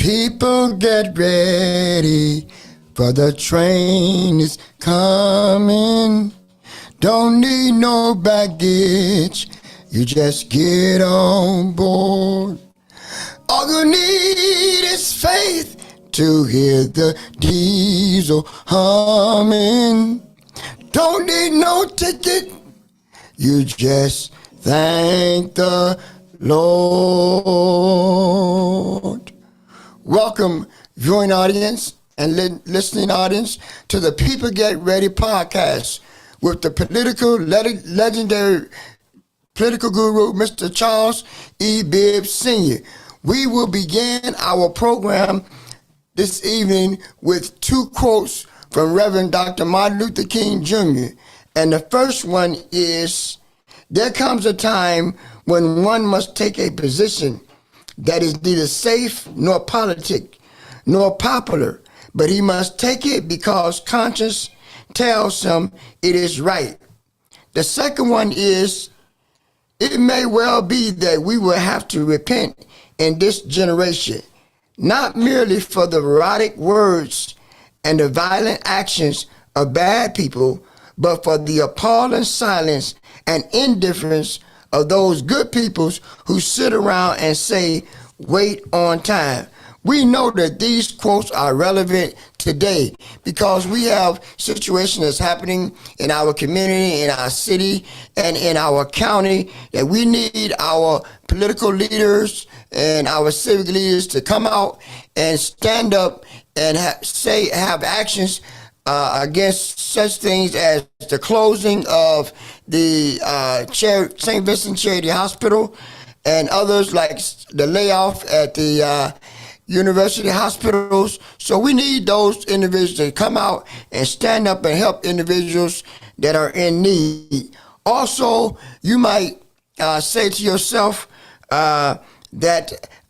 People get ready, for the train is coming. Don't need no baggage, you just get on board. All you need is faith to hear the diesel humming. Don't need no ticket, you just thank the Lord. Welcome, viewing audience and listening audience, to the People Get Ready podcast with the legendary political guru, Mr. Charles E. Bibb Sr. We will begin our program this evening with two quotes from Reverend Dr. Martin Luther King Jr. And the first one is, there comes a time when one must take a position that is neither safe nor politic nor popular, but he must take it because conscience tells him it is right. The second one is, it may well be that we will have to repent in this generation, not merely for the erotic words and the violent actions of bad people, but for the appalling silence and indifference of those good peoples who sit around and say, wait on time. We know that these quotes are relevant today because we have situations that's happening in our community, in our city, and in our county that we need our political leaders and our civic leaders to come out and stand up and have actions against such things as the closing of the St. Vincent Charity Hospital and others, like the layoff at the university hospitals. So we need those individuals to come out and stand up and help individuals that are in need. Also, you might say to yourself that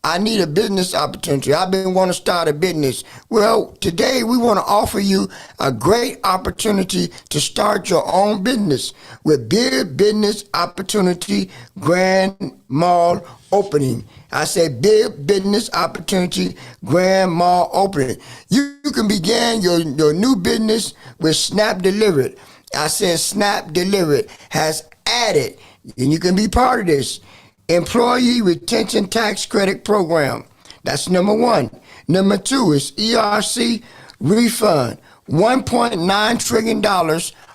I need a business opportunity. I've been wanting to start a business. Well, today we want to offer you a great opportunity to start your own business with Bibb Business Opportunity Grand Mall Opening. I said Bibb Business Opportunity Grand Mall Opening. You can begin your new business with Snap Delivered. I said Snap Delivered has added, and you can be part of this, Employee Retention Tax Credit Program. That's number one. Number two is ERC refund. $1.9 trillion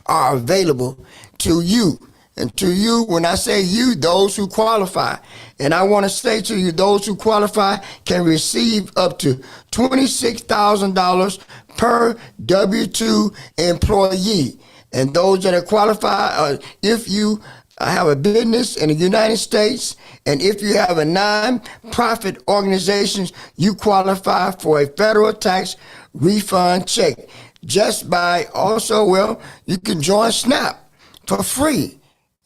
are available to you. And to you, when I say you, those who qualify. And I want to say to you, those who qualify can receive up to $26,000 per W-2 employee. And those that are qualified, if you have a business in the United States, and if you have a non-profit organization, you qualify for a federal tax refund check. Just by also, well, you can join SNAP for free.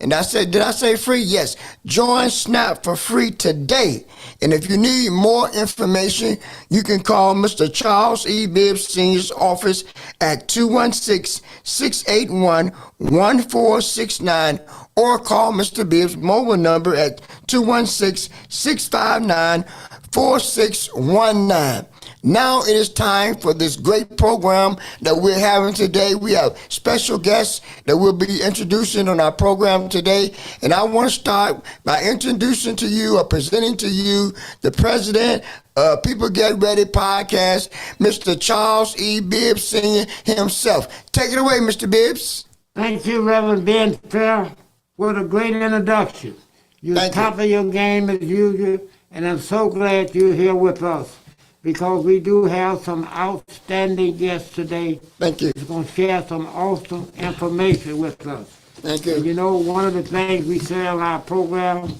And I said, did I say free? Yes. Join SNAP for free today. And if you need more information, you can call Mr. Charles E. Bibb Sr.'s office at 216-681-1469 or call Mr. Bibb's mobile number at 216-659-4619. Now it is time for this great program that we're having today. We have special guests that we'll be introducing on our program today. And I want to start by introducing to you or presenting to you the president of People Get Ready podcast, Mr. Charles E. Bibb Sr. himself. Take it away, Mr. Bibbs. Thank you, Reverend Ben Fair. What a great introduction. You're top of your game as usual, and I'm so glad you're here with us, because we do have some outstanding guests today. Thank you. Who's going to share some awesome information with us. Thank you. And you know, one of the things we say on our program,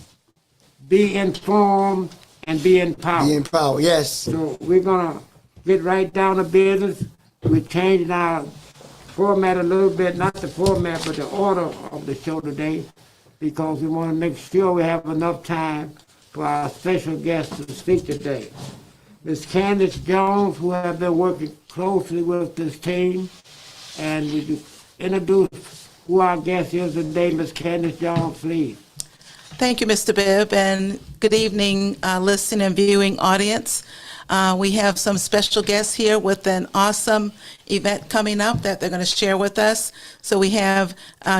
be informed and be empowered. Be empowered, yes. So we're going to get right down to business. We're changing our format a little bit, not the format, but the order of the show today, because we want to make sure we have enough time for our special guests to speak today. Ms. Candace Jones, who have been working closely with this team, and we introduce who our guest is today. Ms. Candace Jones, please. Thank you, Mr. Bibb, and good evening, listening and viewing audience. We have some special guests here with an awesome event coming up that they're going to share with us. So we have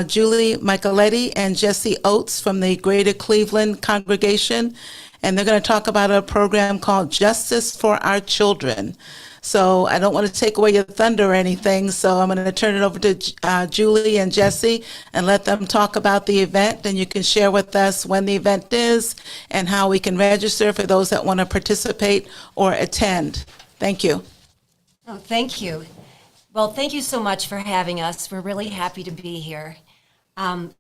Julie Micheletti and Jesse Oates from the Greater Cleveland congregation, and they're going to talk about a program called Justice for Our Children. So I don't want to take away your thunder or anything, so I'm going to turn it over to Julie and Jesse and let them talk about the event, and you can share with us when the event is and how we can register for those that want to participate or attend. Thank you. Oh, thank you. Well, thank you so much for having us. We're really happy to be here.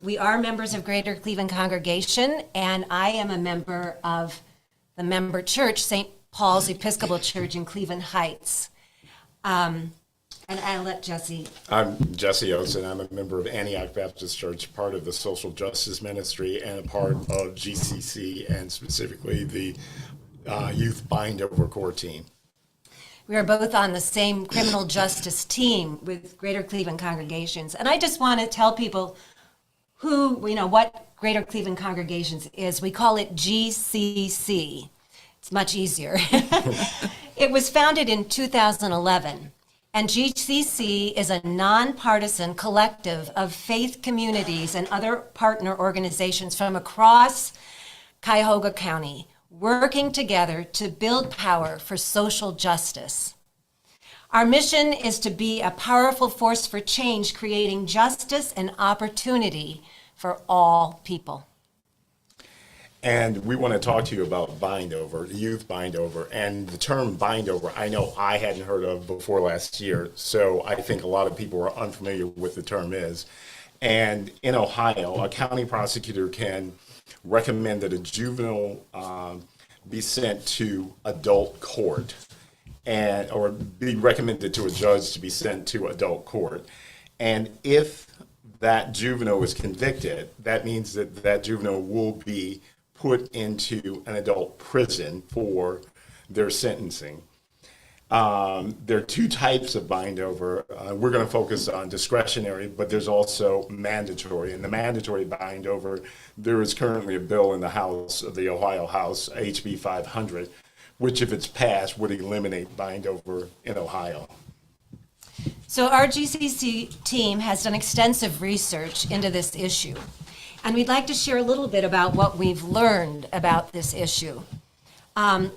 We are members of Greater Cleveland Congregation, and I am a member of the member church, St. Paul's Episcopal Church in Cleveland Heights. And I'll let Jesse. I'm Jesse Oates, and I'm a member of Antioch Baptist Church, part of the Social Justice Ministry, and a part of GCC, and specifically the Youth Bind Over Core team. We are both on the same criminal justice team with Greater Cleveland Congregations. And I just want to tell people what Greater Cleveland Congregations is. We call it GCC. It's much easier. It was founded in 2011, and GCC is a nonpartisan collective of faith communities and other partner organizations from across Cuyahoga County working together to build power for social justice. Our mission is to be a powerful force for change, creating justice and opportunity for all people. And we want to talk to you about bind over, youth bind over, and the term bind over, I know I hadn't heard of before last year, so I think a lot of people are unfamiliar with what the term is. And in Ohio, a county prosecutor can recommend that a juvenile be sent to adult court, or be recommended to a judge to be sent to adult court. And if that juvenile is convicted, that means that that juvenile will be put into an adult prison for their sentencing. There are two types of bind over. We're going to focus on discretionary, but there's also mandatory. And the mandatory bind over, there is currently a bill in the House of the Ohio House, HB 500, which if it's passed would eliminate bind over in Ohio. So our GCC team has done extensive research into this issue. And we'd like to share a little bit about what we've learned about this issue.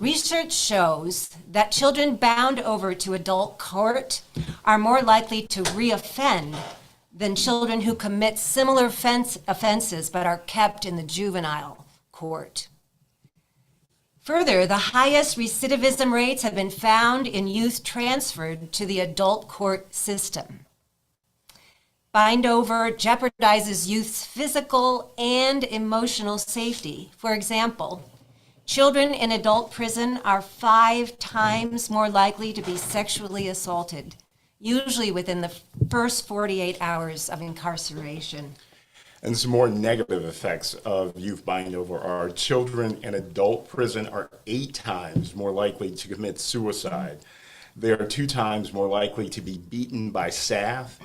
Research shows that children bound over to adult court are more likely to reoffend than children who commit similar offenses but are kept in the juvenile court. Further, the highest recidivism rates have been found in youth transferred to the adult court system. Bind over jeopardizes youth's physical and emotional safety. For example, children in adult prison are 5 times more likely to be sexually assaulted, usually within the first 48 hours of incarceration. And some more negative effects of youth bind over are children in adult prison are 8 times more likely to commit suicide. They are 2 times more likely to be beaten by staff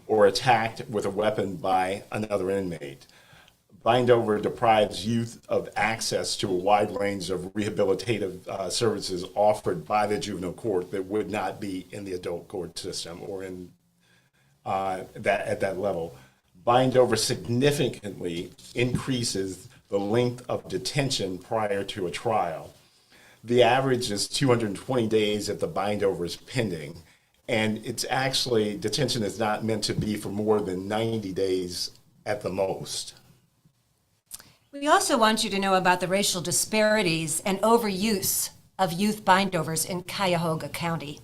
or attacked with a weapon by another inmate. Bind over deprives youth of access to a wide range of rehabilitative services offered by the juvenile court that would not be in the adult court system or in at that level. Bind over significantly increases the length of detention prior to a trial. The average is 220 days if the bind over is pending. And it's actually, detention is not meant to be for more than 90 days at the most. We also want you to know about the racial disparities and overuse of youth bindovers in Cuyahoga County.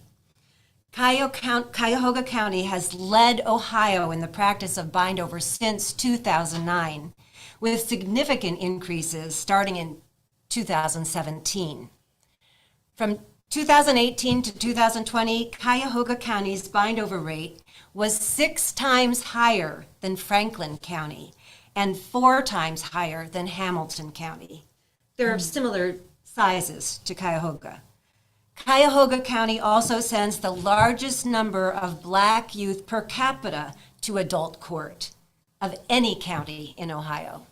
Cuyahoga County has led Ohio in the practice of bindovers since 2009, with significant increases starting in 2017. From 2018 to 2020, Cuyahoga County's bindover rate was 6 times higher than Franklin County and 4 times higher than Hamilton County. They're similar sizes to Cuyahoga. Cuyahoga County also sends the largest number of Black youth per capita to adult court of any county in Ohio.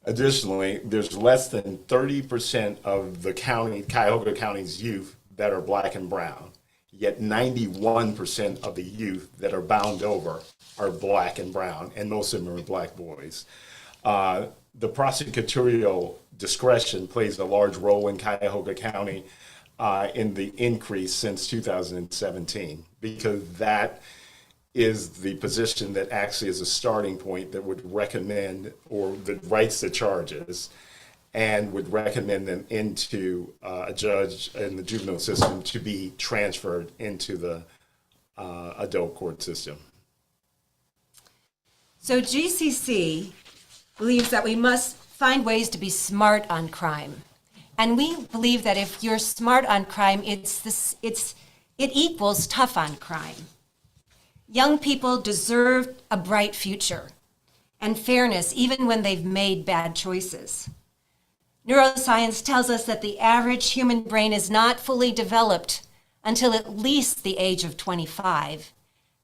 Additionally, there's less than 30% of the Cuyahoga County's youth that are black and brown, yet 91% of the youth that are bound over are black and brown, and most of them are black boys. The prosecutorial discretion plays a large role in Cuyahoga County in the increase since 2017, because that is the position that actually is a starting point that would recommend or that writes the charges and would recommend them into a judge in the juvenile system to be transferred into the adult court system. So GCC believes that we must find ways to be smart on crime. And we believe that if you're smart on crime, it equals tough on crime. Young people deserve a bright future and fairness even when they've made bad choices. Neuroscience tells us that the average human brain is not fully developed until at least the age of 25,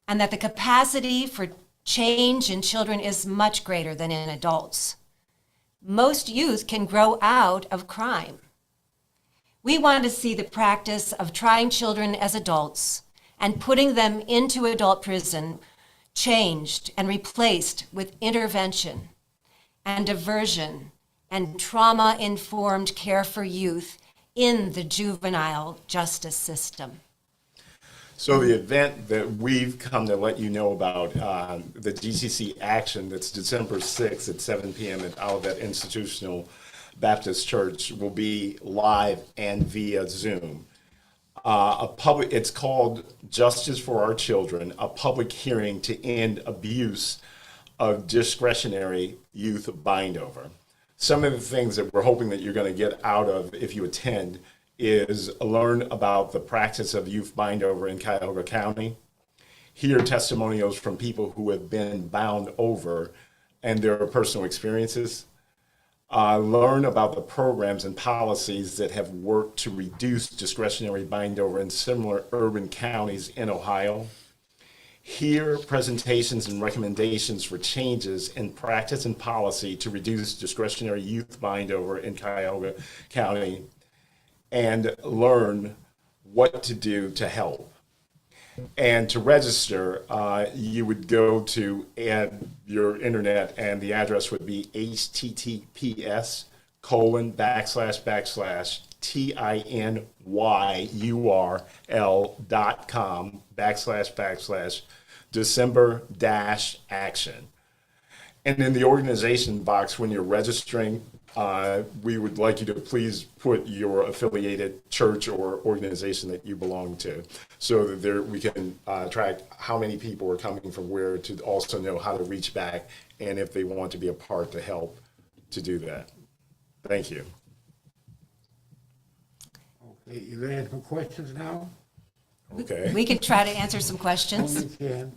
and that the capacity for change in children is much greater than in adults. Most youth can grow out of crime. We want to see the practice of trying children as adults and putting them into adult prison changed and replaced with intervention and diversion and trauma-informed care for youth in the juvenile justice system. So the event that we've come to let you know about, the GCC action that's December 6th at 7 p.m. at Olivet Institutional Baptist Church will be live and via Zoom. It's called Justice for Our Children, a public hearing to end abuse of discretionary youth bindover. Some of the things that we're hoping that you're going to get out of if you attend is learn about the practice of youth bindover in Cuyahoga County, hear testimonials from people who have been bound over and their personal experiences, learn about the programs and policies that have worked to reduce discretionary bindover in similar urban counties in Ohio, hear presentations and recommendations for changes in practice and policy to reduce discretionary youth bindover in Cuyahoga County, and learn what to do to help. And to register, you would go to your internet, and the address would be https://tinyurl.com/December-action. And in the organization box, when you're registering, we would like you to please put your affiliated church or organization that you belong to, so that we can track how many people are coming from where, to also know how to reach back and if they want to be a part to help to do that. Thank you. Okay, you ready for questions now? Okay. We can try to answer some questions. You can.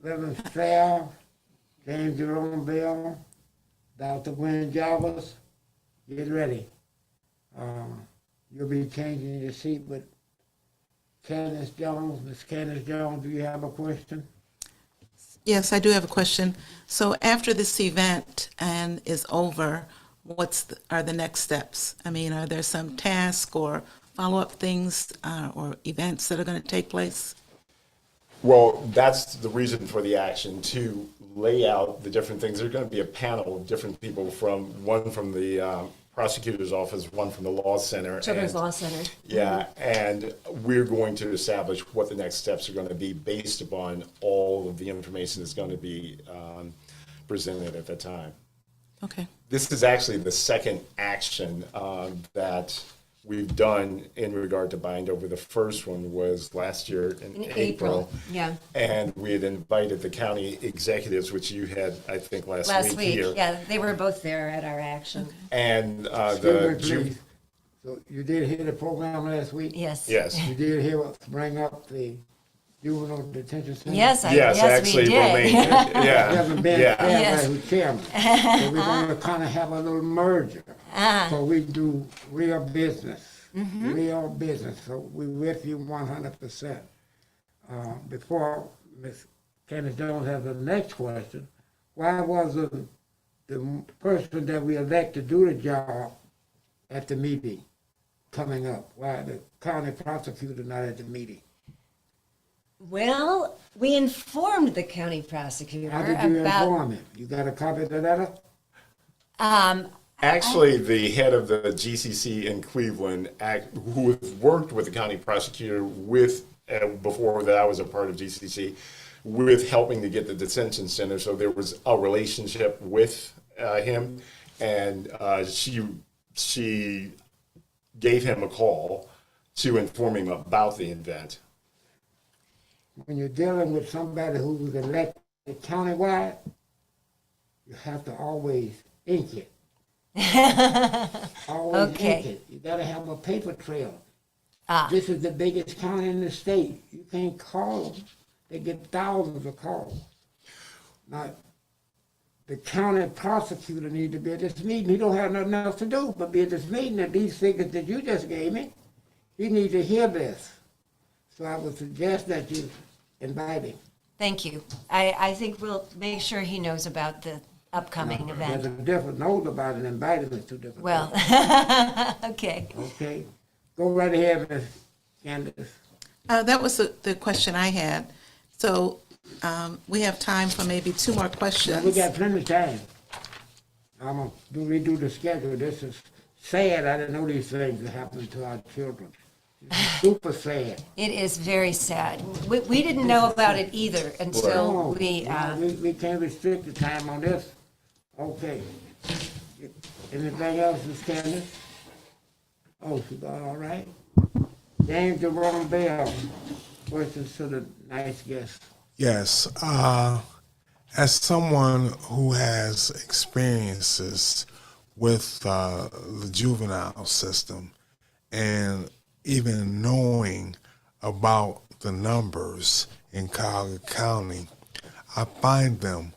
Reverend Stroud, James Jerome Bell, Dr. Gwen Jarvis, get ready. You'll be changing your seat with Candace Jones. Miss Candace Jones, do you have a question? Yes, I do have a question. So after this event is over, are the next steps? I mean, are there some tasks or follow-up things or events that are going to take place? Well, that's the reason for the action, to lay out the different things. There's going to be a panel of different people, one from the prosecutor's office, one from the law center. Children's Law Center. Yeah, and we're going to establish what the next steps are going to be based upon all of the information that's going to be presented at the time. Okay. This is actually the second action that we've done in regard to bindover. The first one was last year in April. Yeah. And we had invited the county executives, which you had, I think, last week here. Yeah, they were both there at our action. And Excuse me, please. So you did hear the program last week? Yes. Yes. You did hear us bring up the juvenile detention center? Yes, Yes, actually, we did. Romaine, yeah. Kevin Ben Yeah. Yes. who's chairman. So we're gonna kind of have a little merger. So we do real business, real business. So we with you 100%. Before Ms. Candace Jones has the next question, why wasn't the person that we elect to do the job at the meeting coming up? Why the county prosecutor not at the meeting? Well, we informed the county prosecutor How did you about. inform him? You got a copy of the letter? Actually, the head of the GCC in Cleveland, who worked with the county prosecutor before that I was a part of GCC, with helping to get the detention center. So there was a relationship with him, and she gave him a call to inform him about the event. When you're dealing with somebody who was elected countywide, you have to always ink it. Always Okay. ink it. You gotta have a paper trail. Ah. This is the biggest county in the state. You can't call them. They get thousands of calls. Now, the county prosecutor need to be at this meeting. He don't have nothing else to do but be at this meeting, and these figures that you just gave me, he needs to hear this. So I would suggest that you invite him. Thank you. I think we'll make sure he knows about the upcoming There's a event. different note about it, invite him is two different Well, things. okay. Okay, go right ahead, Ms. Candace. That was the question I had. So we have time for maybe 2 more questions. We got plenty of time. I'm gonna redo the schedule. This is sad. I didn't know these things that happen to our children. It's super sad. It is very sad. We didn't know about it either until No, we, no, we can't restrict the time on this. Okay. Anything else, Ms. Candace? Oh, she got all right? James Jerome Bell, questions to the nice guest. Yes. As someone who has experiences with the juvenile system and even knowing about the numbers in Cuyahoga County, I find them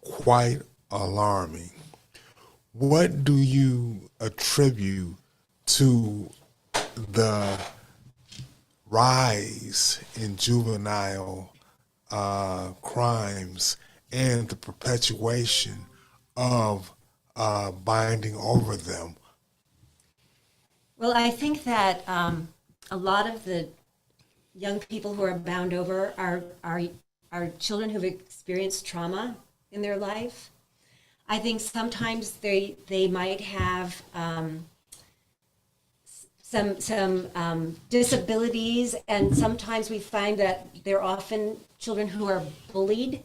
quite alarming. What do you attribute to the rise in juvenile crimes and the perpetuation of binding over them? well, I think that a lot of the young people who are bound over are children who've experienced trauma in their life. I think sometimes they might have some disabilities, and sometimes we find that they're often children who are bullied.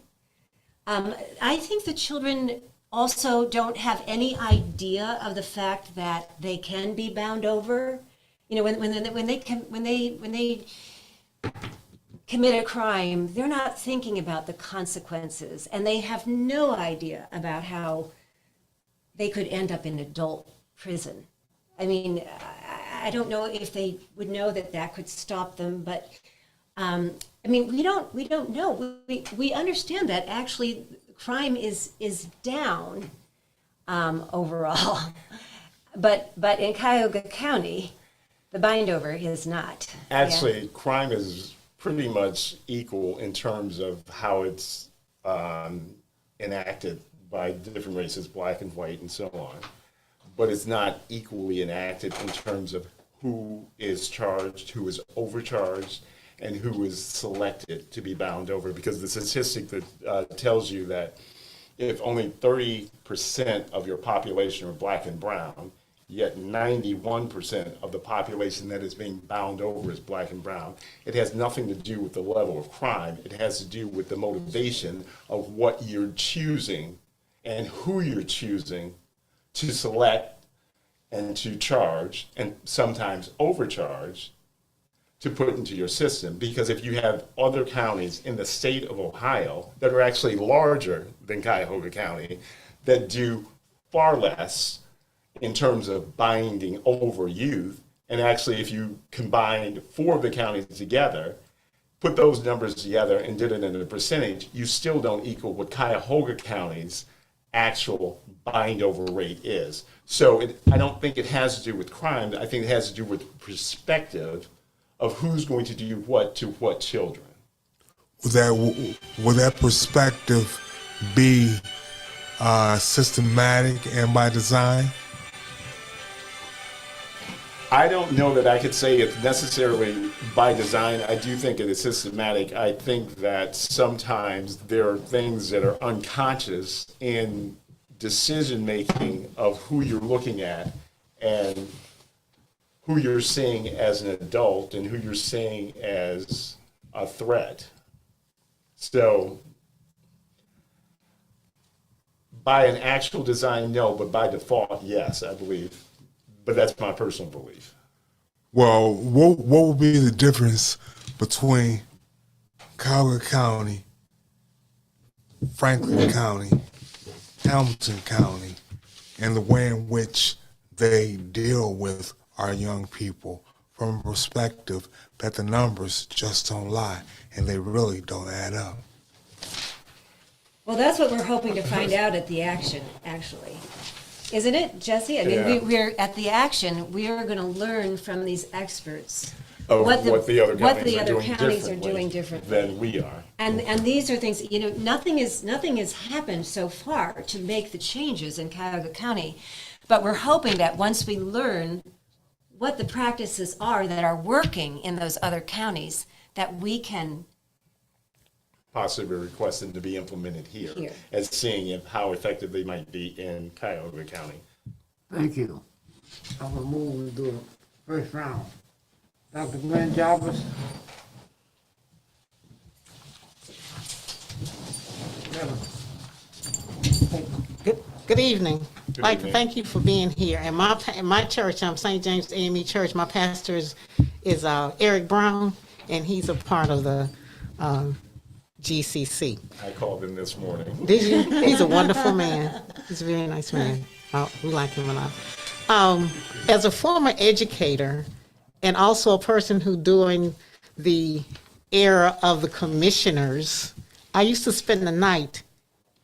I think the children also don't have any idea of the fact that they can be bound over. You know, when they commit a crime, they're not thinking about the consequences, and they have no idea about how they could end up in adult prison. I mean, I don't know if they would know that that could stop them, but I mean, we don't know. We understand that actually crime is down overall, but in Cuyahoga County, the bind-over is not. Actually, crime is pretty much equal in terms of how it's enacted by different races, black and white and so on. But it's not equally enacted in terms of who is charged, who is overcharged, and who is selected to be bound over. Because the statistic that tells you that if only 30% of your population are black and brown, yet 91% of the population that is being bound over is black and brown, it has nothing to do with the level of crime. It has to do with the motivation of what you're choosing and who you're choosing to select and to charge, and sometimes overcharge, to put into your system. Because if you have other counties in the state of Ohio that are actually larger than Cuyahoga County that do far less in terms of binding over youth, and actually if you combined 4 of the counties together, put those numbers together and did it in a percentage, you still don't equal what Cuyahoga County's actual bind over rate is. So I don't think it has to do with crime. I think it has to do with perspective of who's going to do what to what children. Would that perspective be systematic and by design? I don't know that I could say it's necessarily by design. I do think it is systematic. I think that sometimes there are things that are unconscious in decision making of who you're looking at and who you're seeing as an adult and who you're seeing as a threat. So by an actual design, no, but by default, yes, I believe. But that's my personal belief. Well, what would be the difference between Cuyahoga County, Franklin County, Hamilton County, and the way in which they deal with our young people from a perspective that the numbers just don't lie and they really don't add up? Well, that's what we're hoping to find out at the action, actually. Isn't it, Jesse? I mean, Yeah. we're at the action, we are going to learn from these experts Of what the other what counties the are other doing counties are differently doing differently. than we are. And these are things, you know, nothing has happened so far to make the changes in Cuyahoga County. But we're hoping that once we learn what the practices are that are working in those other counties, that we can, Possibly requested to be implemented here, Here. as seeing if how effective they might be in Cuyahoga County. Thank you. I'm gonna move to the first round. Dr. Glenn Jarvis. Good evening. I'd like to evening. thank you for being here. And my church, St. James AME Church, my pastor is Eric Brown, and he's a part of the GCC. I called him this morning. Did you? He's a wonderful man. He's a very nice man. We like him a lot. As a former educator and also a person who during the era of the commissioners, I used to spend the night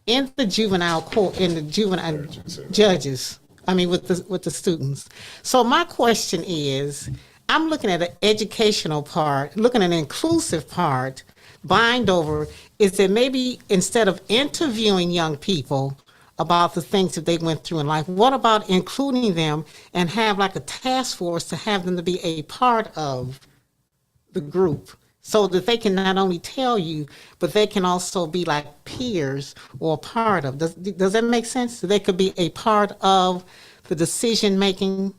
in the juvenile court, in the juvenile judges, with the students. So my question is, I'm looking at an educational part, looking at an inclusive part, bind over, is that maybe instead of interviewing young people about the things that they went through in life, what about including them and have like a task force to have them to be a part of the group so that they can not only tell you, but they can also be like peers or a part of. Does that make sense? So they could be a part of the decision making,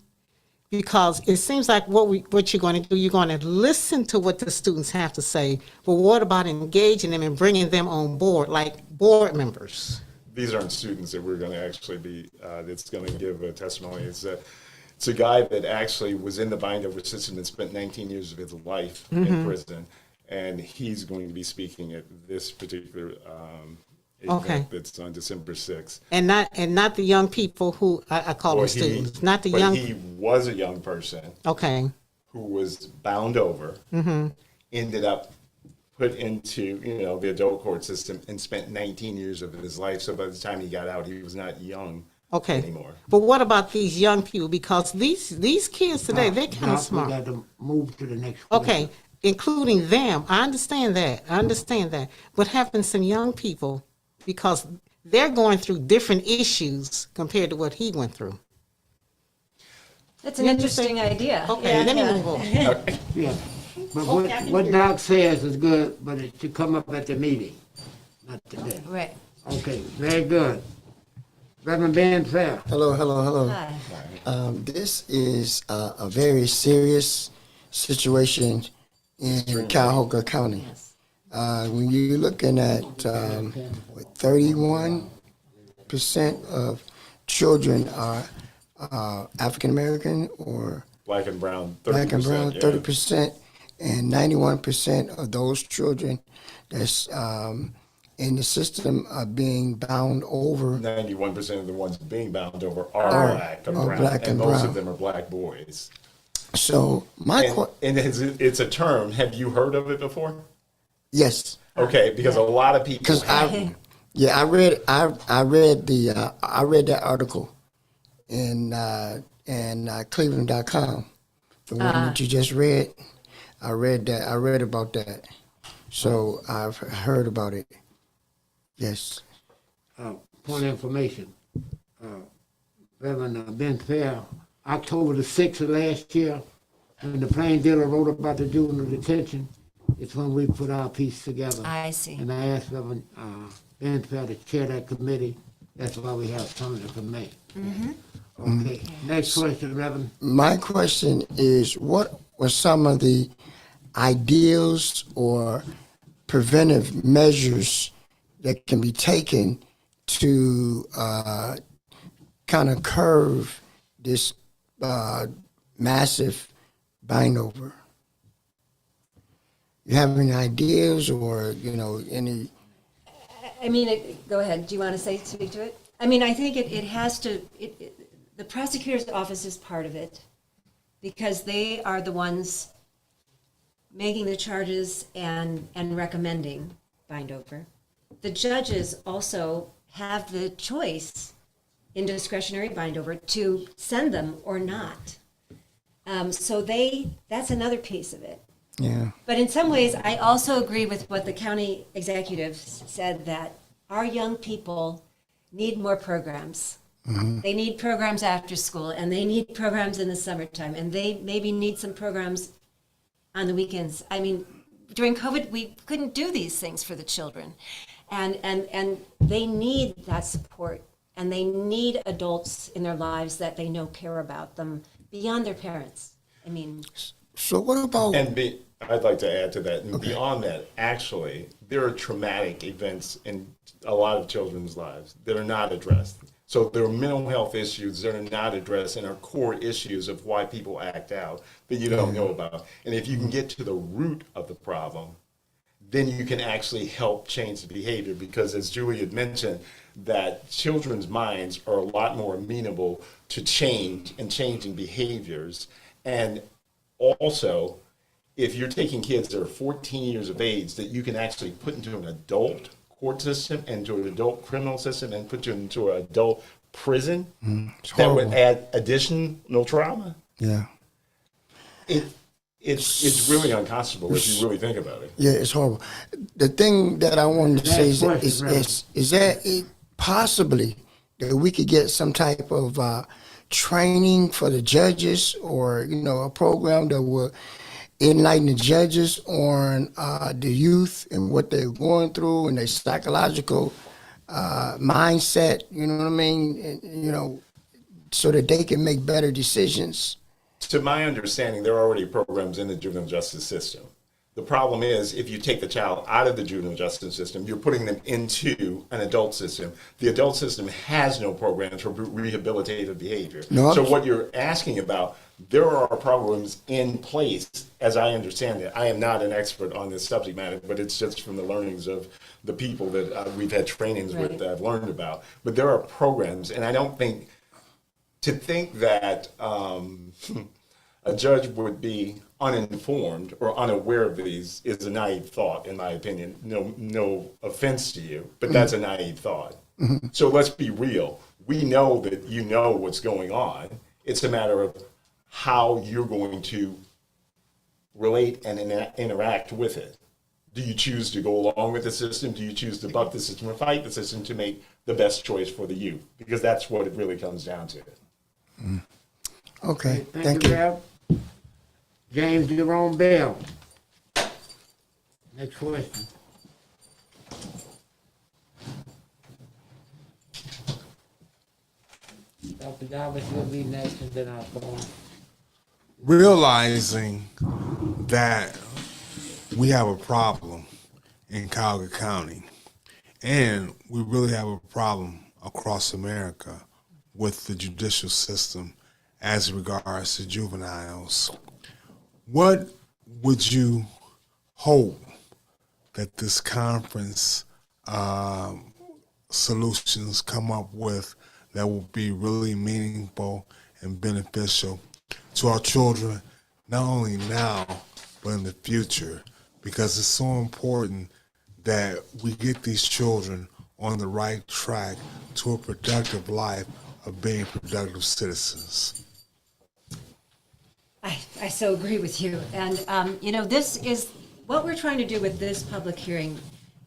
because it seems like what you're going to do, you're going to listen to what the students have to say, but what about engaging them and bringing them on board, like board members? These aren't students that we're going to actually be, that's going to give a testimony. It's a guy that actually was in the bind-over system and spent 19 years of his life in prison, and he's going to be speaking at this particular event that's on December 6th. And not the young people who I call them students, not the young. He was a young person Okay. who was bound over, ended up put into the adult court system and spent 19 years of his life. So by the time he got out, he was not young anymore. But what about these young people? Because these kids today, they're kind of We smart. got to move to the next question. Okay, including them. I understand that. But having some young people, because they're going through different issues compared to what he went through. that's an interesting idea. Okay, let me move on. Yeah. But Okay, I can what hear Doc says is good, but it should come up at the meeting, not today. Right. Okay, very good. Reverend Ben Fair. Hello. Hi. This is a very serious situation in Cuyahoga County. Yes. When you're looking at 31% of children are African American or Black and brown, 30%. black and brown, yeah. 30%, and 91% of those children that's in the system are being bound over. 91% of the ones being bound over are black and brown, black and most brown. of them are black boys. So my And it's a term. Have you heard of it before? yes, Okay, because a lot of people. because I read that article in Cleveland.com, the one that you just read. I read about that, so I've heard about it. Yes. point of information. Reverend Ben Fair, October the 6th of last year, when the plain dealer wrote about the juvenile detention, it's when we put our piece together. I see. And I asked Reverend Ben Fair to chair that committee. That's why we have some of the committee. Okay, next question, Reverend. My question is, what were some of the ideals or preventive measures that can be taken to kind of curve this massive bind over? You have any ideas or, any? I mean, go ahead. Do you want to speak to it? I mean, I think it has to, the prosecutor's office is part of it because they are the ones making the charges and recommending bind over. The judges also have the choice in discretionary bind over to send them or not. So that's another piece of it. Yeah. But in some ways, I also agree with what the county executive said, that our young people need more programs. They need programs after school, and they need programs in the summertime, and they maybe need some programs on the weekends. I mean, during COVID, we couldn't do these things for the children. And they need that support, and they need adults in their lives that they know care about them beyond their parents. I mean, So what about? I'd like to add to that. And beyond that, actually, there are traumatic events in a lot of children's lives that are not addressed. So there are mental health issues that are not addressed and are core issues of why people act out that you don't know about. And if you can get to the root of the problem, then you can actually help change the behavior, because as Julie had mentioned, that children's minds are a lot more amenable to change and changing behaviors. And also, if you're taking kids that are 14 years of age that you can actually put into an adult court system, into an adult criminal system, and put you into an adult prison, that would add additional trauma. Yeah. It's really unconscionable if you really think about it. Yeah, it's horrible. The thing that I wanted to say is that it possibly that we could get some type of training for the judges, or a program that will enlighten the judges on the youth and what they're going through and their psychological mindset. You know what I mean? And, so that they can make better decisions. To my understanding, there are already programs in the juvenile justice system. The problem is, if you take the child out of the juvenile justice system, you're putting them into an adult system. The adult system has no programs for rehabilitative behavior. No. So what you're asking about, there are programs in place, as I understand it. I am not an expert on this subject matter, but it's just from the learnings of the people that we've had trainings with that I've learned about. But there are programs, and I don't think, to think that a judge would be uninformed or unaware of these is a naive thought, in my opinion. No offense to you, but that's a naive thought. So let's be real. We know that you know what's going on. It's a matter of how you're going to relate and interact with it. Do you choose to go along with the system? Do you choose to buck the system or fight the system to make the best choice for the youth? Because that's what it really comes down to. Okay, Thank you, Rev. James Jerome Bell. Next question. Dr. Jarvis, you'll be next, and then I'll come on. Realizing that we have a problem in Cuyahoga County, and we really have a problem across America with the judicial system as regards to juveniles, what would you hope that this conference solutions come up with that will be really meaningful and beneficial to our children, not only now, but in the future? Because it's so important that we get these children on the right track to a productive life of being productive citizens. I so agree with you. And, this is, what we're trying to do with this public hearing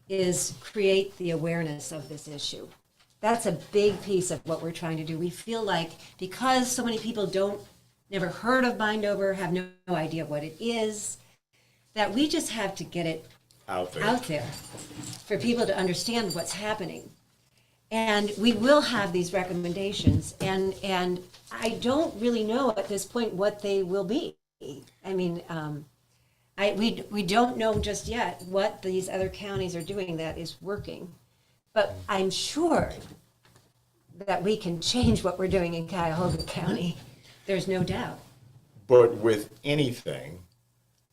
is create the awareness of this issue. That's a big piece of what we're trying to do. We feel like because so many people never heard of Bindover, have no idea what it is, that we just have to get it Out there. out there for people to understand what's happening. And we will have these recommendations, and I don't really know at this point what they will be. I mean, we don't know just yet what these other counties are doing that is working, but I'm sure that we can change what we're doing in Cuyahoga County. There's no doubt. But with anything,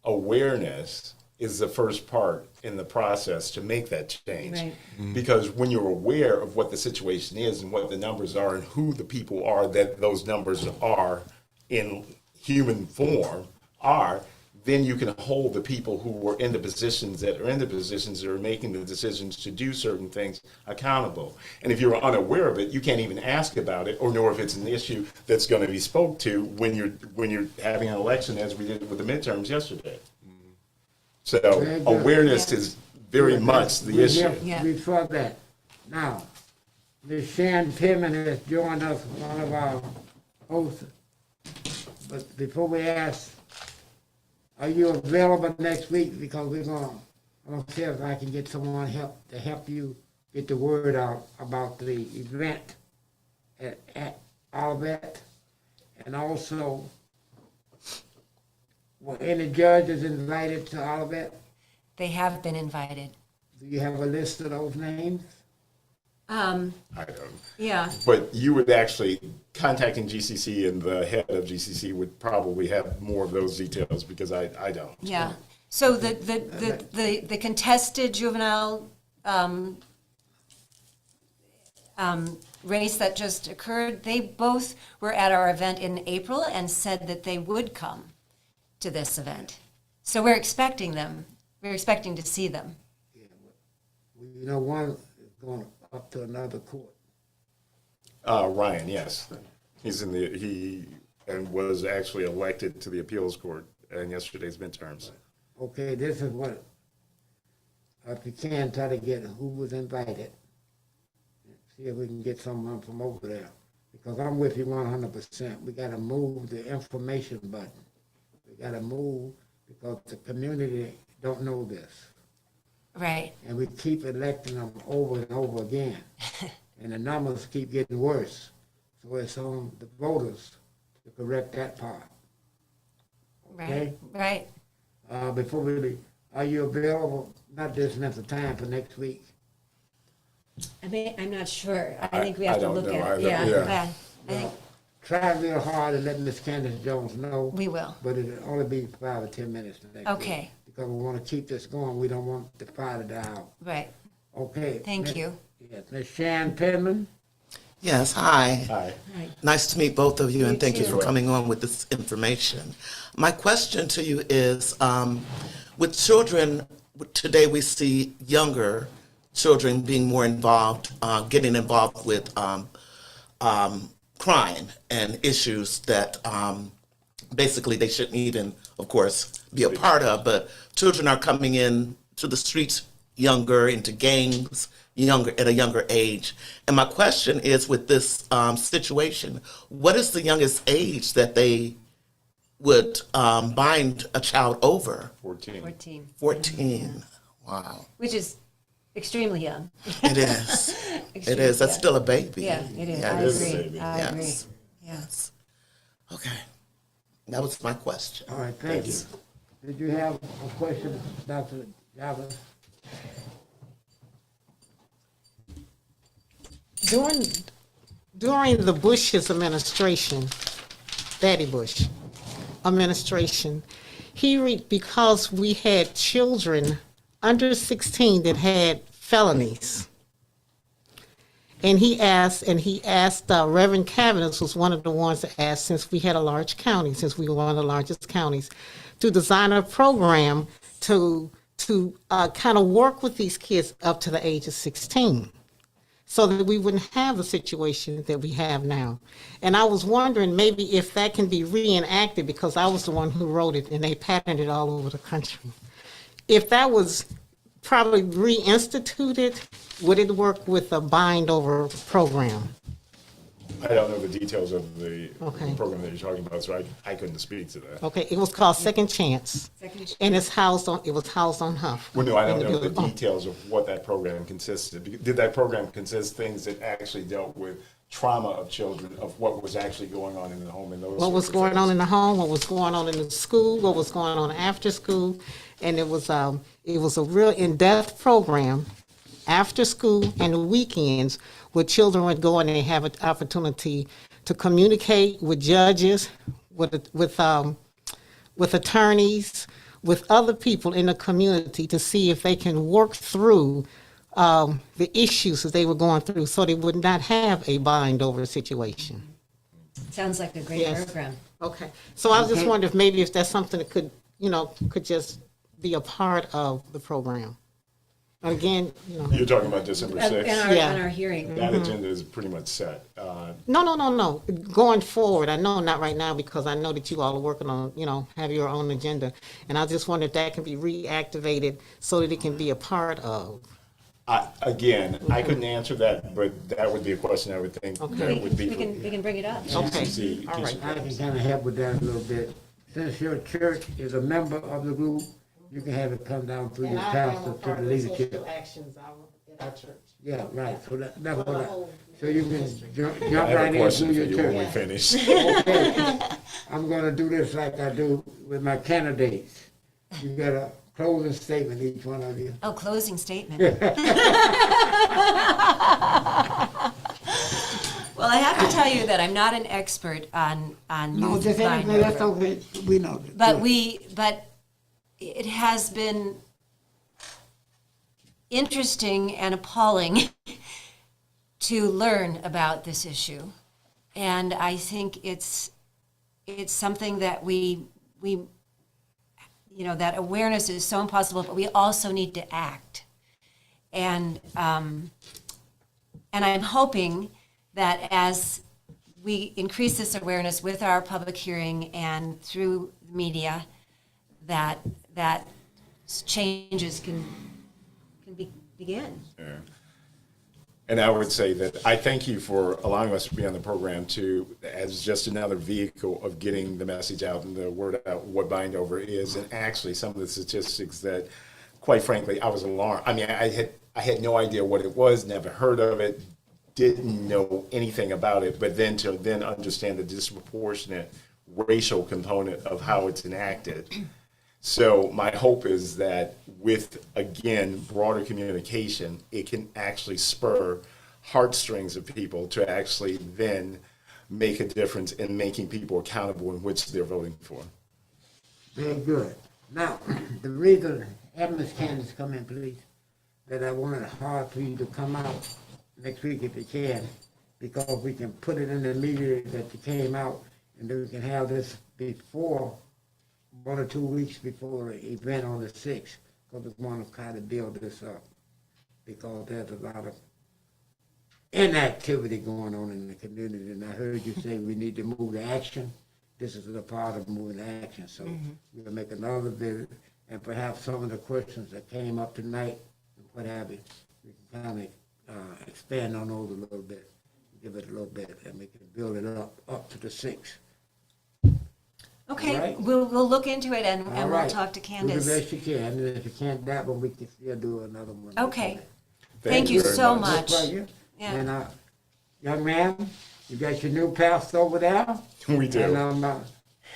awareness is the first part in the process to make that change. Right. Because when you're aware of what the situation is and what the numbers are and who the people are that those numbers are in human form are, then you can hold the people who are in the positions that are making the decisions to do certain things accountable. And if you're unaware of it, you can't even ask about it or know if it's an issue that's going to be spoke to when you're having an election, as we did with the midterms yesterday. So Very good. awareness is very much the We're issue. here Yeah. Before that, now, Ms. Shan Pittman has joined us, one of our hosts. But before we ask, are you available next week? Because I'm gonna see if I can get someone to help you get the word out about the event at Olivet. And also, were any judges invited to Olivet? They have been invited. Do you have a list of those names? I don't. Yeah. But you would actually, contacting GCC and the head of GCC would probably have more of those details because I don't. Yeah. So the contested juvenile race that just occurred, they both were at our event in April and said that they would come to this event. So we're expecting them. We're expecting to see them. You know, one is going up to another court. Ryan, yes. He was actually elected to the appeals court in yesterday's midterms. Okay, this is what, if you can, try to get who was invited. See if we can get someone from over there. Because I'm with you 100%. We gotta move the information button. We gotta move because the community don't know this. Right. And we keep electing them over and over again. And the numbers keep getting worse. So it's on the voters to correct that part. Right. Okay. Right. Before we leave, are you available, not this length of time, for next week? I'm not sure. I think we have I to don't look know at it. either. Yeah. Yeah. I think Try real hard to let Miss Candace Jones know. we will. But it'll only be 5 or 10 minutes next week. Okay. Because we want to keep this going. We don't want the fire to die out. Right. Okay. Thank Miss- you. Yes, Ms. Shan Pittman. Yes, hi. Hi. Nice to meet both of you, and thank you too. for coming on with this information. My question to you is, with children, today we see younger children being more involved, getting involved with crime and issues that basically they shouldn't even, of course, be a part of, but children are coming in to the streets younger, into gangs, younger at a younger age. And my question is, with this situation, what is the youngest age that they would bind a child over? 14. 14. 14. Wow. Which is extremely young. It is. It is. That's still a baby. Yeah, it is. Yeah, I it is. agree. I agree. Yes. Yes. Okay. That was my question. All right, thank you. Did you have a question, Dr. Javas? During the Bush's administration, Daddy Bush administration, because we had children under 16 that had felonies. And he asked Reverend Cavanaugh was one of the ones that asked, since we had a large county, since we were one of the largest counties, to design a program to kind of work with these kids up to the age of 16, so that we wouldn't have the situation that we have now. And I was wondering maybe if that can be reenacted, because I was the one who wrote it and they patterned it all over the country. If that was probably reinstitute it? Would it work with a bind over program? I don't know the details of the Okay. program that you're talking about, so I couldn't speak to that. Okay, it was called Second Chance. And it was housed on Huff. Well, no, I don't in know the building. details of what that program consisted. Did that program consist things that actually dealt with trauma of children, of what was actually going on in the home and those? What was sorts of going on things? in the home, what was going on in the school, what was going on after school. And it was a real in-depth program after school and the weekends where children would go and they have an opportunity to communicate with judges, with attorneys, with other people in the community to see if they can work through the issues that they were going through so they would not have a bind over situation. Sounds like a great Yes. program. Okay, so I was just Okay. wondering if maybe if that's something that could just be a part of the program. Again, You're talking about December In 6th? Yeah. our hearing. That agenda is pretty much set. no. Going forward, I know not right now because I know that you all are working on, have your own agenda. And I just wonder if that can be reactivated so that it can be a part of. Again, I couldn't answer that, but that would be a question I would think that would be. We can bring it up. Okay, GCC. all right. I can kind of help with that a little bit. Since your church is a member of the group, you can have it come down through your pastor to the leadership. actions in our church. Yeah, right, so that's what so you can jump I right have a in question through for your you when we church. finish. Okay, I'm gonna do this like I do with my candidates. You got a closing statement, each one of you. Oh, closing statement. Well, I have to tell you that I'm not an expert on No, youth just bind anything, that's over. okay, we know. But it has been interesting and appalling to learn about this issue. And I think it's something that we that awareness is so impossible, but we also need to act. And I'm hoping that as we increase this awareness with our public hearing and through the media, that changes can begin. Yeah. And I would say that I thank you for allowing us to be on the program as just another vehicle of getting the message out and the word out what bind over is, and actually some of the statistics that, quite frankly, I was alarmed. I mean, I had no idea what it was, never heard of it, didn't know anything about it, but then to understand the disproportionate racial component of how it's enacted. So my hope is that with, again, broader communication, it can actually spur heartstrings of people to actually then make a difference in making people accountable in which they're voting for. Very good. Now, the reason, have Ms. Candace come in, please, that I wanted it hard for you to come out next week if you can, because we can put it in the media that you came out, and then we can have this before 1 or 2 weeks before the event on the 6th, because we want to kind of build this up, because there's a lot of inactivity going on in the community, and I heard you say we need to move to action. This is a part of moving to action, so we'll make another visit, and perhaps some of the questions that came up tonight, and what have you, we can kind of expand on those a little bit, give it a little bit, and we can build it up to the 6th. Okay, All right. we'll look into it and All we'll right. talk to Do Candace. the best you can, and if you can't that one, we can still do another one. Okay. Thank you very so much. much. Pleasure. Yeah. And, young man, you got your new pastor over there? We do. And,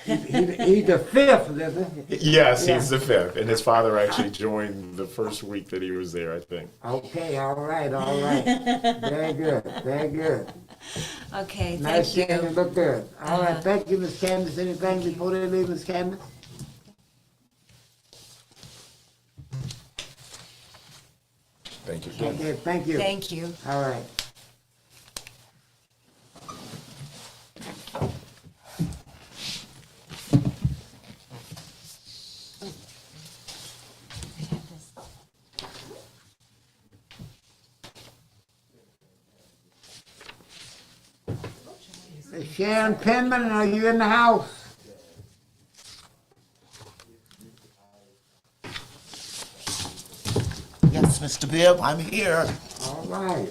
he's the 5th, isn't he? Yes, Yeah. he's the 5th, and his father actually joined the first week that he was there, I think. Okay, all right. Very good, very good. Okay, Nice thank seeing you, you. look good. All right, thank you, Ms. Candace. Anything before they leave, Ms. Candace? Thank you. Okay, thank you. Thank you. All right. Hey, Sharon Penman, are you in the house? Yes, Mr. Bibb, I'm here. All right.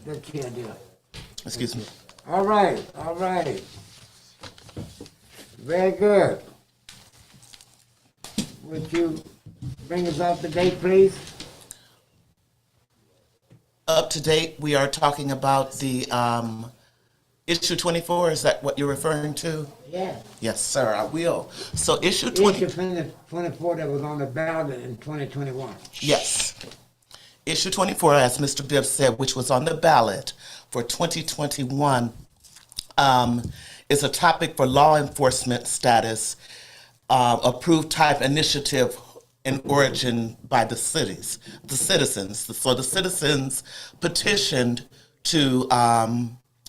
Look here, dear. Excuse me. All right, all right. Very good. Would you bring us up to date, please? Up to date, we are talking about the issue 24. Is that what you're referring to? Yeah. Yes, sir, I will. So issue 20. Issue 24 that was on the ballot in 2021. Yes. Issue 24, as Mr. Bibb said, which was on the ballot for 2021, is a topic for law enforcement status, approved type initiative in origin by the citizens. So the citizens petitioned to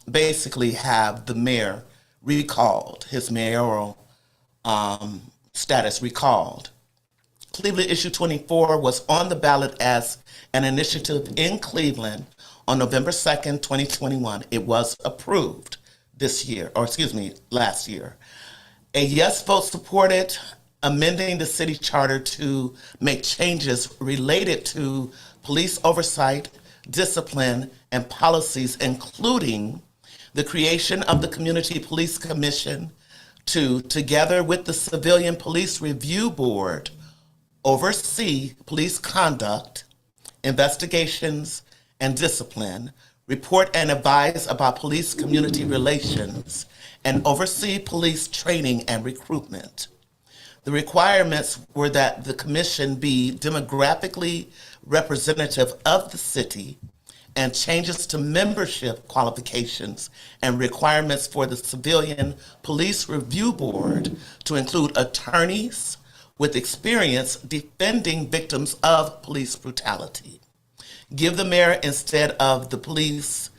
basically have the mayor recalled, his mayoral status recalled. Cleveland Issue 24 was on the ballot as an initiative in Cleveland on November 2nd, 2021. It was approved this year, or excuse me, last year. A yes vote supported amending the city charter to make changes related to police oversight, discipline, and policies, including the creation of the Community Police Commission to, together with the Civilian Police Review Board, oversee police conduct, investigations, and discipline, report and advise about police community relations, and oversee police training and recruitment. The requirements were that the commission be demographically representative of the city, and changes to membership qualifications and requirements for the Civilian Police Review Board to include attorneys with experience defending victims of police brutality. Give the mayor instead of the police,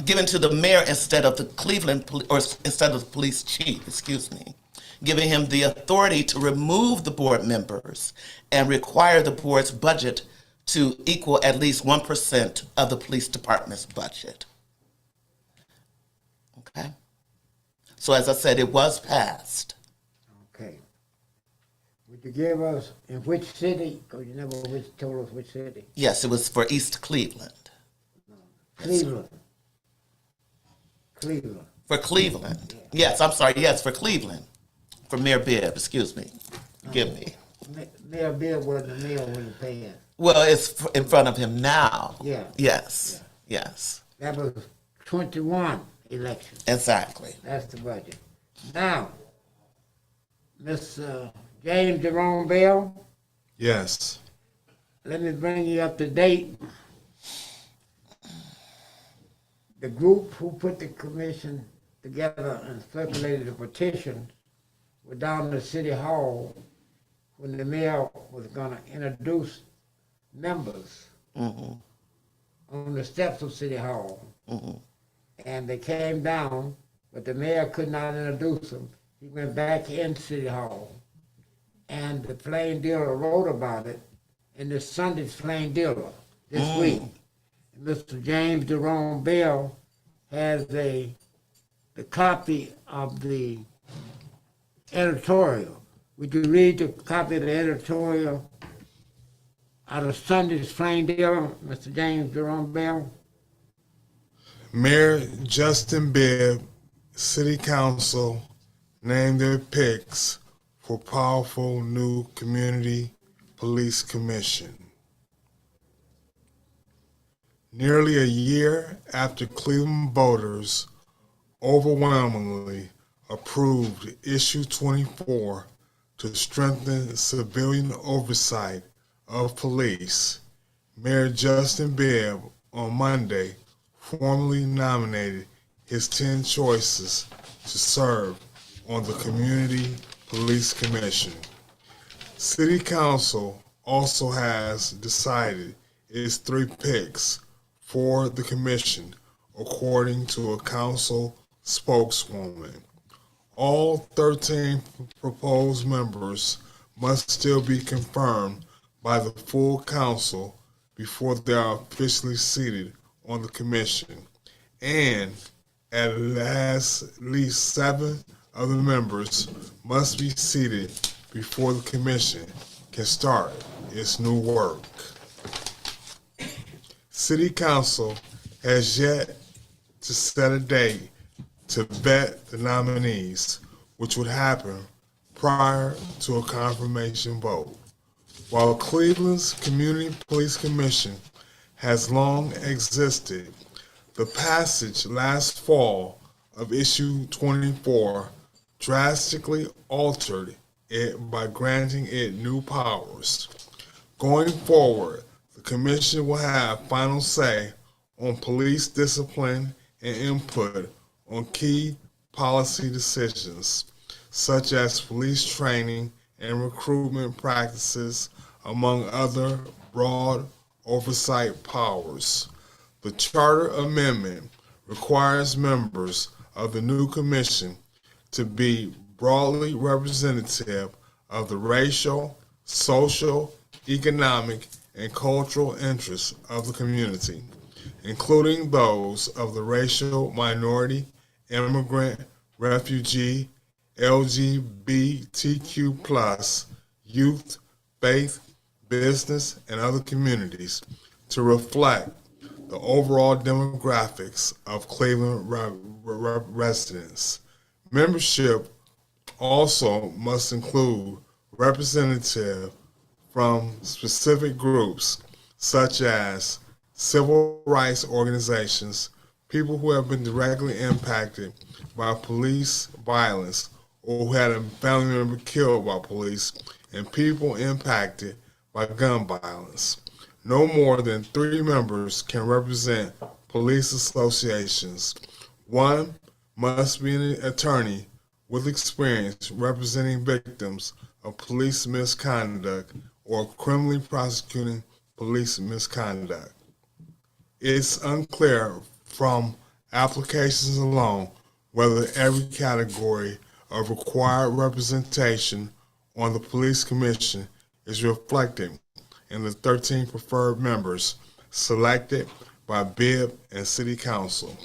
given to the mayor instead of the instead of the police chief, excuse me, giving him the authority to remove the board members and require the board's budget to equal at least 1% of the police department's budget. Okay? So as I said, it was passed. Okay. Would you give us, in which city? Because you never told us which city. Yes, it was for East Cleveland. Cleveland. Cleveland. For Cleveland. Yes, I'm sorry. Yes, for Cleveland. For Mayor Bibb, excuse me. Forgive me. Mayor Bibb wasn't the mayor when he passed. Well, it's in front of him now. Yeah. Yes. Yes. That was 21 election. Exactly. That's the budget. Now, Miss James Jerome Bell, Yes. let me bring you up to date. The group who put the commission together and circulated the petition were down in the city hall when the mayor was going to introduce members on the steps of City Hall. And they came down, but the mayor could not introduce them. He went back in City Hall. And the Plain Dealer wrote about it in this Sunday's Plain Dealer this week. Mr. James Jerome Bell has the copy of the editorial. Would you read the copy of the editorial out of Sunday's Plain Dealer, Mr. James Jerome Bell? Mayor Justin Bibb, City Council named their picks for powerful new Community Police Commission. Nearly a year after Cleveland voters overwhelmingly approved Issue 24 to strengthen civilian oversight of police, Mayor Justin Bibb on Monday formally nominated his 10 choices to serve on the Community Police Commission. City Council also has decided its 3 picks for the commission, according to a council spokeswoman. All 13 proposed members must still be confirmed by the full council before they are officially seated on the commission, and at least 7 of the members must be seated before the commission can start its new work. City Council has yet to set a date to vet the nominees, which would happen prior to a confirmation vote. While Cleveland's Community Police Commission has long existed, the passage last fall of Issue 24 drastically altered it by granting it new powers. Going forward, the Commission will have final say on police discipline and input on key policy decisions, such as police training and recruitment practices, among other broad oversight powers. The Charter Amendment requires members of the new Commission to be broadly representative of the racial, social, economic, and cultural interests of the community, including those of the racial minority, immigrant, refugee, LGBTQ+, youth, faith, business, and other communities to reflect the overall demographics of Cleveland residents. Membership also must include representatives from specific groups such as civil rights organizations, people who have been directly impacted by police violence or who had a family member killed by police, and people impacted by gun violence. No more than 3 members can represent police associations. One must be an attorney with experience representing victims of police misconduct or criminally prosecuting police misconduct. It's unclear from applications alone whether every category of required representation on the police commission is reflected in the 13 preferred members selected by Bibb and City Council.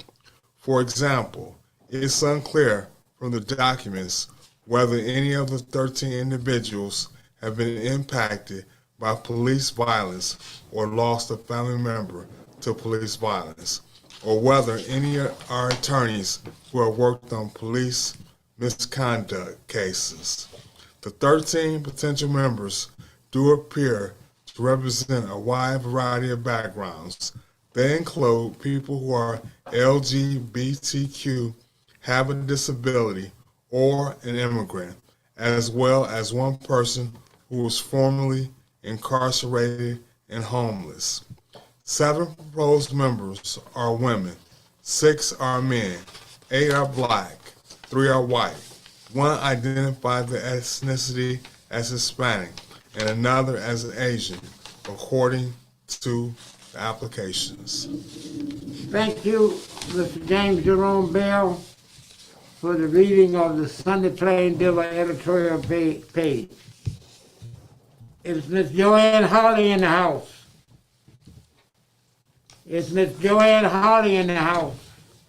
For example, it's unclear from the documents whether any of the 13 individuals have been impacted by police violence or lost a family member to police violence, or whether any are attorneys who have worked on police misconduct cases. The 13 potential members do appear to represent a wide variety of backgrounds. They include people who are LGBTQ, have a disability, or an immigrant, as well as one person who was formerly incarcerated and homeless. 7 proposed members are women, 6 are men, 8 are black, 3 are white. 1 identified the ethnicity as Hispanic and another as Asian, according to the applications. Thank you, Mr. James Jerome Bell, for the reading of the Sunday Plain Dealer editorial page. Is Miss Joanne Holly in the house? Is Miss Joanne Holly in the house?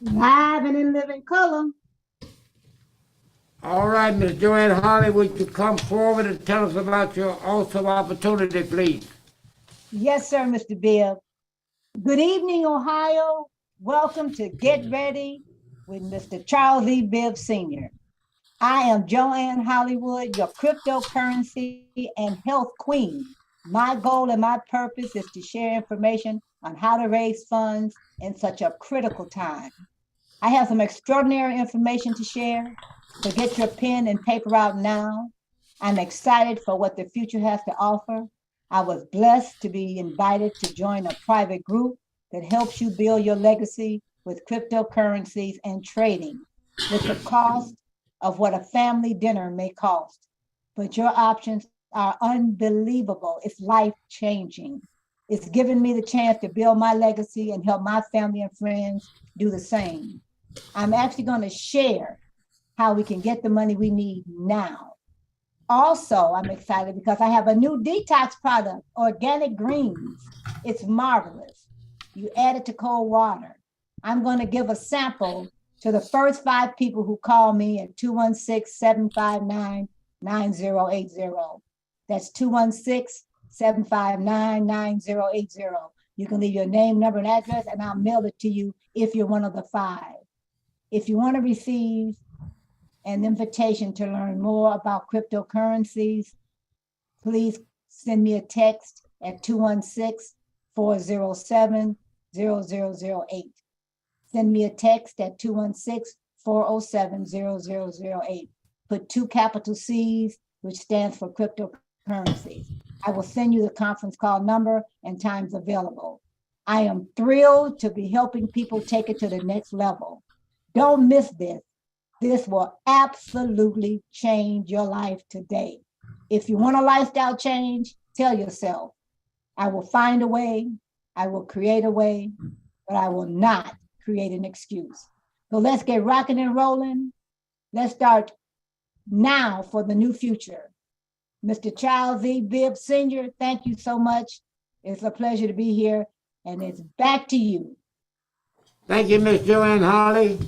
Live and in living color. All right, Miss Joanne Holly, would you come forward and tell us about your awesome opportunity, please? Yes, sir, Mr. Bibb. Good evening, Ohio. Welcome to Get Ready with Mr. Charles E. Bibb Sr. I am Joanne Hollywood, your cryptocurrency and health queen. My goal and my purpose is to share information on how to raise funds in such a critical time. I have some extraordinary information to share, so get your pen and paper out now. I'm excited for what the future has to offer. I was blessed to be invited to join a private group that helps you build your legacy with cryptocurrencies and trading, with the cost of what a family dinner may cost. But your options are unbelievable. It's life-changing. It's given me the chance to build my legacy and help my family and friends do the same. I'm actually going to share how we can get the money we need now. Also, I'm excited because I have a new detox product, organic greens. It's marvelous. You add it to cold water. I'm going to give a sample to the first 5 people who call me at 216-759-9080. That's 759-9080. You can leave your name, number, and address, and I'll mail it to you if you're one of the 5. If you want to receive an invitation to learn more about cryptocurrencies, please send me a text at 216-407-0008. Send me a text at 216-407-0008. Put 2 capital C's, which stands for cryptocurrencies. I will send you the conference call number and times available. I am thrilled to be helping people take it to the next level. Don't miss this. This will absolutely change your life today. If you want a lifestyle change, tell yourself, I will find a way, I will create a way, but I will not create an excuse. So let's get rocking and rolling. Let's start now for the new future. Mr. Charles E. Bibb Sr., thank you so much. It's a pleasure to be here, and it's back to you. Thank you, Miss Joanne Holly,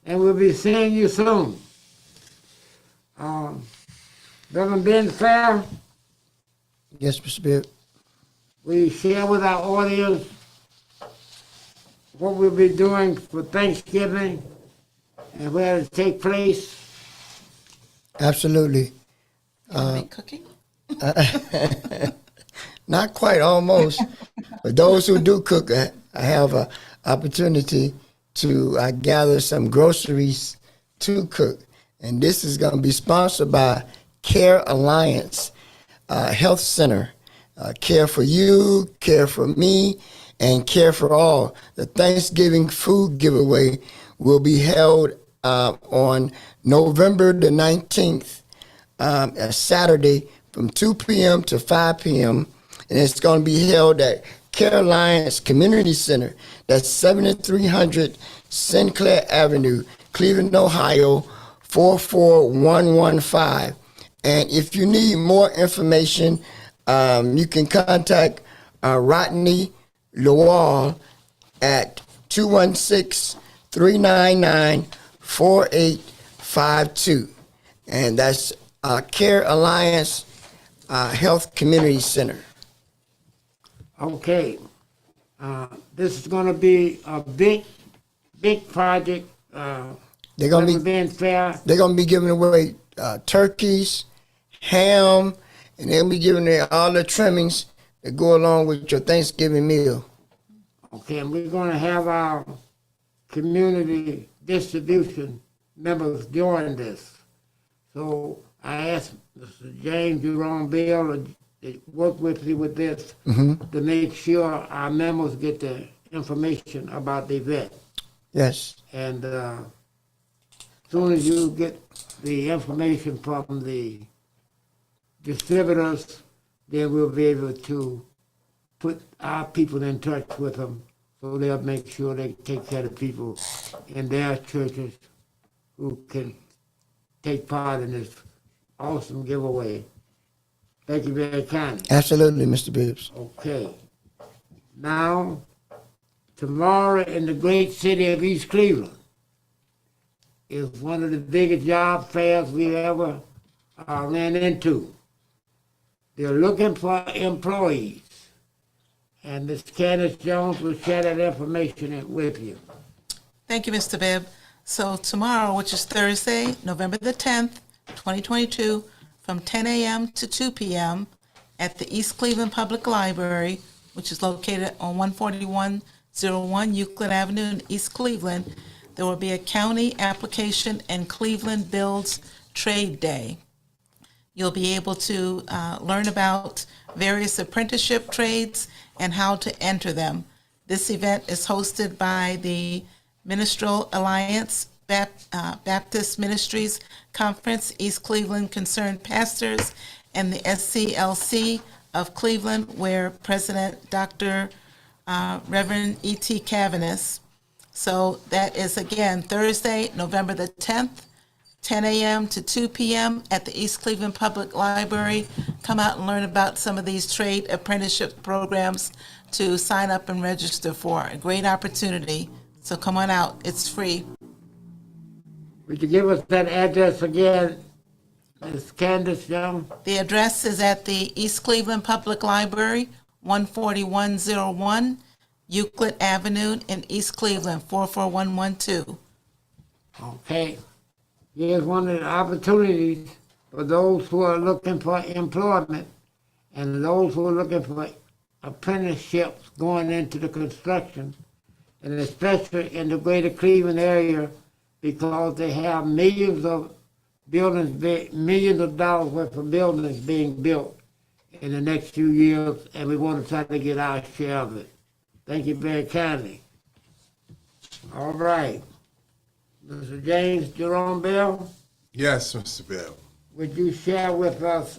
and we'll be seeing you soon. Reverend Ben Fair, Yes, Mr. Bibb. we share with our audience what we'll be doing for Thanksgiving and where it'll take place. Absolutely. Be cooking? Not quite, almost. But those who do cook, I have an opportunity to gather some groceries to cook. And this is going to be sponsored by Care Alliance Health Center. Care for you, care for me, and care for all. The Thanksgiving food giveaway will be held on November the 19th, a Saturday from 2 p.m. to 5 p.m. And it's going to be held at Care Alliance Community Center. That's 7300 Sinclair Avenue, Cleveland, Ohio, 44115. And if you need more information, you can contact Rodney Lowell at 216-399-4852. And that's Care Alliance Health Community Center. Okay. This is going to be a big project. They're gonna Reverend be Ben Fair. they're gonna be giving away turkeys, ham, and they'll be giving away all the trimmings that go along with your Thanksgiving meal. Okay, and we're going to have our community distribution members join this. So I asked Mr. James Jerome Bill to work with me with this to make sure our members get the information about the event. Yes. And as soon as you get the information from the distributors, then we'll be able to put our people in touch with them so they'll make sure they take care of people in their churches who can take part in this awesome giveaway. Thank you very kindly. Absolutely, Mr. Bibbs. Okay. Now, tomorrow in the great city of East Cleveland is one of the biggest job fairs we ever ran into. They're looking for employees. And Ms. Candace Jones will share that information with you. Thank you, Mr. Bibb. So tomorrow, which is Thursday, November the 10th, 2022, from 10 a.m. to 2 p.m. at the East Cleveland Public Library, which is located on 14101 Euclid Avenue in East Cleveland, there will be a county application and Cleveland Builds Trade Day. You'll be able to learn about various apprenticeship trades and how to enter them. This event is hosted by the Ministerial Alliance Baptist Ministries Conference, East Cleveland Concerned Pastors, and the SCLC of Cleveland, where President Dr. Reverend E.T. Cavanis. So that is, again, Thursday, November the 10th, 10 a.m. to 2 p.m. at the East Cleveland Public Library. Come out and learn about some of these trade apprenticeship programs to sign up and register for. A great opportunity. So come on out. It's free. Would you give us that address again? Ms. Candace Young, The address is at the East Cleveland Public Library, 14101 Euclid Avenue in East Cleveland, 44112. okay. Here's one of the opportunities for those who are looking for employment and those who are looking for apprenticeships going into the construction, and especially in the greater Cleveland area, because they have millions of buildings, millions of dollars worth of buildings being built in the next few years, and we want to try to get our share of it. Thank you very kindly. All right. Mr. James Jerome Bell, Yes, Mr. Bibb. would you share with us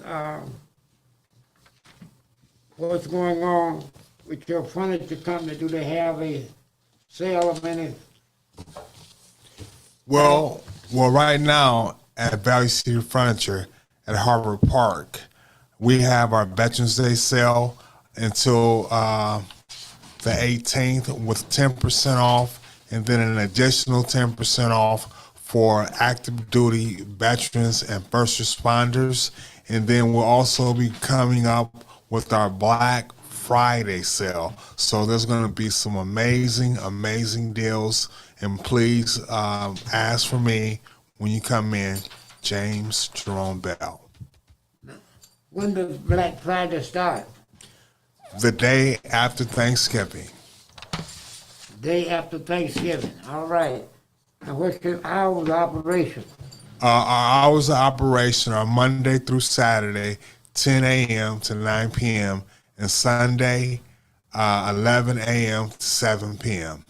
what's going on with your furniture company? Do they have a sale of any? Well, right now at Valley City Furniture at Harvard Park, we have our Veterans Day sale until the 18th with 10% off, and then an additional 10% off for active duty veterans and first responders. And then we'll also be coming up with our Black Friday sale. So there's going to be some amazing deals. And please ask for me when you come in, James Jerome Bell. When does Black Friday start? The day after Thanksgiving. Day after Thanksgiving. All right. And what's your hours of operation? Our hours of operation are Monday through Saturday, 10 a.m. to 9 p.m., and Sunday, 11 a.m. to 7 p.m.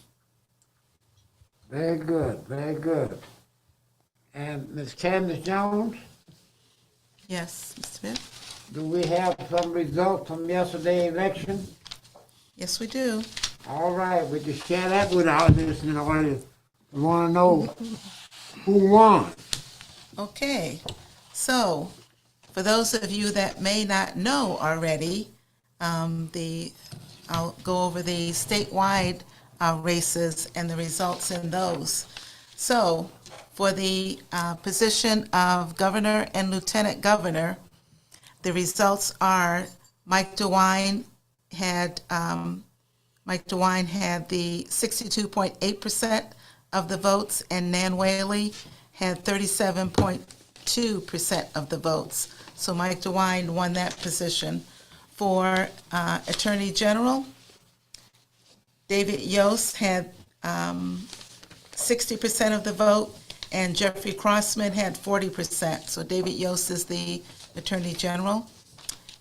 Very good, very good. And Ms. Candace Jones, Yes, Mr. Bibb? do we have some results from yesterday's election? Yes, we do. All right, would you share that with our listening audience? We want to know who won. Okay, so for those of you that may not know already, I'll go over the statewide races and the results in those. So for the position of governor and lieutenant governor, the results are Mike DeWine had the 62.8% of the votes, and Nan Whaley had 37.2% of the votes. So Mike DeWine won that position. For Attorney General, David Yost had 60% of the vote, and Jeffrey Crossman had 40%. So David Yost is the Attorney General.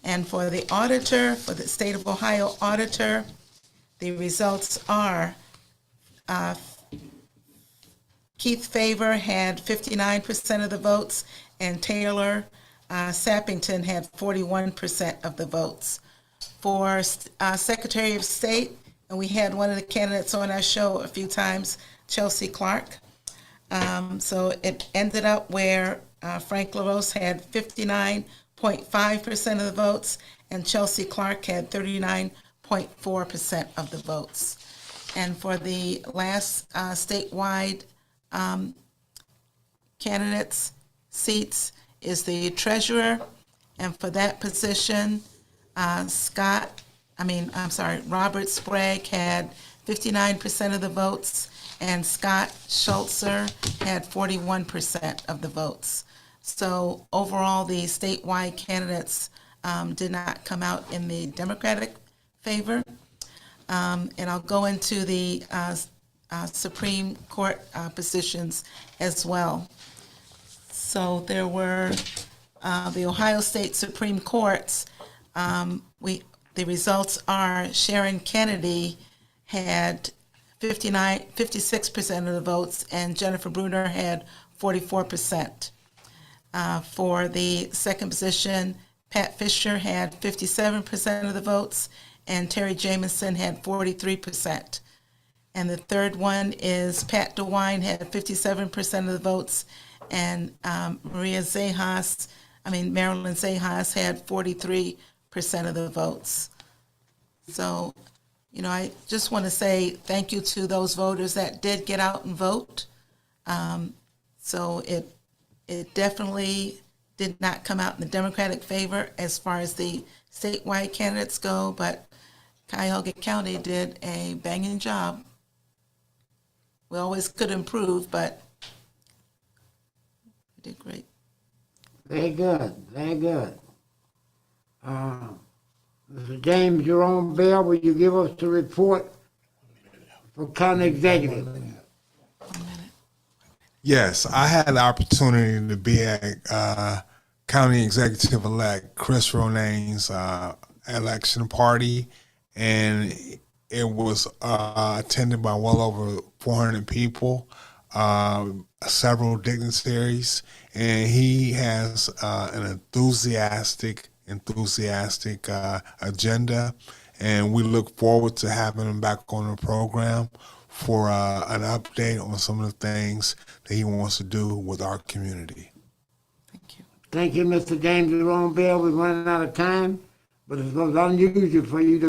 And for the auditor, for the State of Ohio auditor, the results are Keith Favor had 59% of the votes, and Taylor Sappington had 41% of the votes. For Secretary of State, and we had one of the candidates on our show a few times, Chelsea Clark. So it ended up where Frank LaRose had 59.5% of the votes, and Chelsea Clark had 39.4% of the votes. And for the last statewide candidates' seats is the treasurer, and for that position, Robert Sprague had 59% of the votes, and Scott Schultzer had 41% of the votes. So overall, the statewide candidates did not come out in the Democratic favor. And I'll go into the Supreme Court positions as well. So there were the Ohio State Supreme Courts. The results are Sharon Kennedy had 56% of the votes, and Jennifer Bruner had 44%. For the second position, Pat Fisher had 57% of the votes, and Terry Jamison had 43%. And the third one is Pat DeWine had 57% of the votes, and Marilyn Zahas had 43% of the votes. So, I just want to say thank you to those voters that did get out and vote. So it definitely did not come out in the Democratic favor as far as the statewide candidates go, but Cuyahoga County did a banging job. We always could improve, but we did great. Very good, very good. Mr. James Jerome Bell, will you give us the report for county executive? Yes, I had the opportunity to be at County Executive-elect Chris Ronane's election party, and it was attended by well over 400 people, several dignitaries, and he has an enthusiastic agenda, and we look forward to having him back on the program for an update on some of the things that he wants to do with our community. Thank you. Thank you, Mr. James Jerome Bell. We're running out of time, but it was unusual for you to